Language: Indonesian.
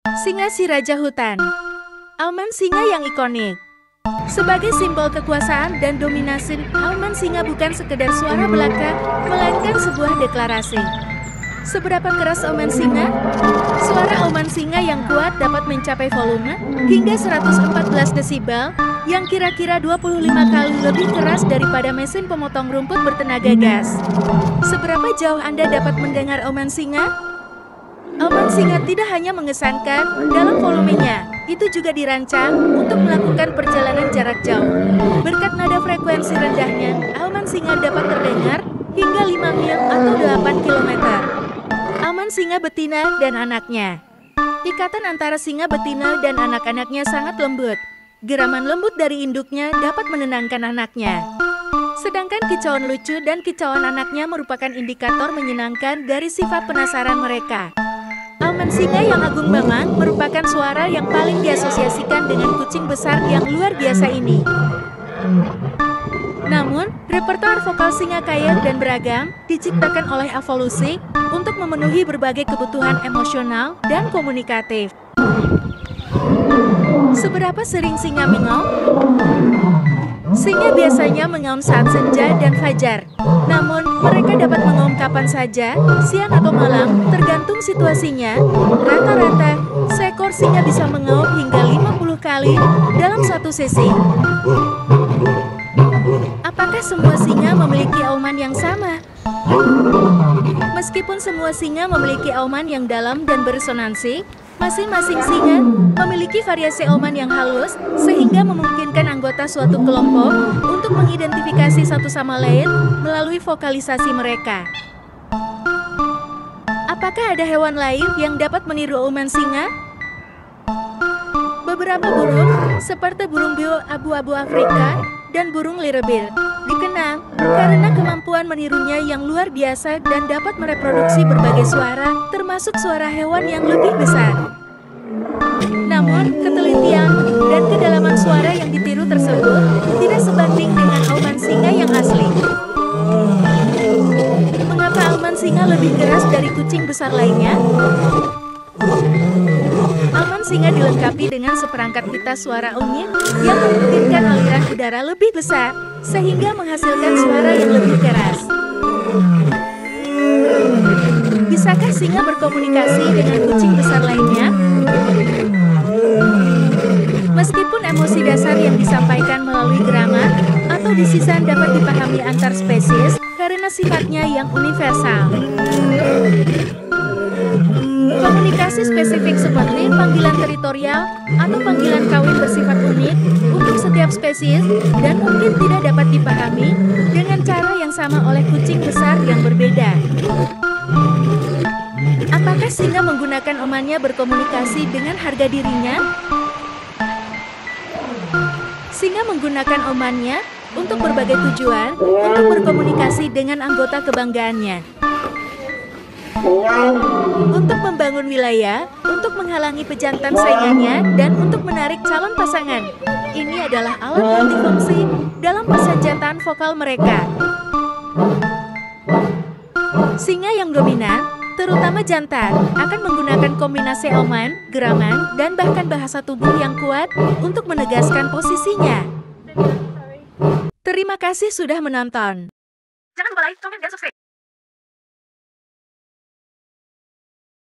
Singa si Raja Hutan. Auman singa yang ikonik. Sebagai simbol kekuasaan dan dominasi, auman singa bukan sekedar suara belaka, melainkan sebuah deklarasi. Seberapa keras auman singa? Suara auman singa yang kuat dapat mencapai volume hingga 114 desibel, yang kira-kira 25 kali lebih keras daripada mesin pemotong rumput bertenaga gas. Seberapa jauh Anda dapat mendengar auman singa? Auman singa tidak hanya mengesankan dalam volumenya, itu juga dirancang untuk melakukan perjalanan jarak jauh. Berkat nada frekuensi rendahnya, auman singa dapat terdengar hingga 5 mil atau 8 km. Auman singa betina dan anaknya. Ikatan antara singa betina dan anak-anaknya sangat lembut. Geraman lembut dari induknya dapat menenangkan anaknya. Sedangkan kicauan lucu dan kicauan anaknya merupakan indikator menyenangkan dari sifat penasaran mereka. Auman singa yang agung banget merupakan suara yang paling diasosiasikan dengan kucing besar yang luar biasa ini. Namun, repertoar vokal singa kaya dan beragam diciptakan oleh evolusi untuk memenuhi berbagai kebutuhan emosional dan komunikatif. Seberapa sering singa mengaum? Singa biasanya mengaum saat senja dan fajar. Namun, mereka dapat mengaum kapan saja, siang atau malam, tergantung situasinya. Rata-rata, seekor singa bisa mengaum hingga 50 kali dalam satu sesi. Apakah semua singa memiliki auman yang sama? Meskipun semua singa memiliki auman yang dalam dan beresonansi, masing-masing singa memiliki variasi auman yang halus, sehingga memungkinkan anggota suatu kelompok untuk mengidentifikasi satu sama lain melalui vokalisasi mereka. Apakah ada hewan lain yang dapat meniru auman singa? Beberapa burung, seperti burung beo abu-abu Afrika dan burung lirebir, dikenal karena kemampuan menirunya yang luar biasa dan dapat mereproduksi berbagai suara, termasuk suara hewan yang lebih besar. Namun, ketelitian dan kedalaman suara yang ditiru tersebut tidak sebanding dengan auman singa yang asli. Mengapa auman singa lebih keras dari kucing besar lainnya? Auman singa dilengkapi dengan seperangkat pita suara unik yang memungkinkan aliran udara lebih besar, sehingga menghasilkan suara yang lebih keras. Bisakah singa berkomunikasi dengan kucing besar lainnya? Meskipun emosi dasar yang disampaikan melalui geraman atau disisan dapat dipahami antar spesies karena sifatnya yang universal. Komunikasi spesifik seperti panggilan teritorial atau panggilan kawin bersifat unik untuk setiap spesies dan mungkin tidak dapat dipahami dengan cara yang sama oleh kucing besar yang berbeda. Apakah singa menggunakan aumannya berkomunikasi dengan harga dirinya? Singa menggunakan aumannya untuk berbagai tujuan, untuk berkomunikasi dengan anggota kebanggaannya. Untuk membangun wilayah, untuk menghalangi pejantan saingannya, dan untuk menarik calon pasangan. Ini adalah alat multifungsi dalam pesenjataan vokal mereka. Singa yang dominan, terutama jantan, akan menggunakan kombinasi auman, geraman, dan bahkan bahasa tubuh yang kuat untuk menegaskan posisinya. Terima kasih sudah menonton. Jangan lupa like, komen, dan subscribe.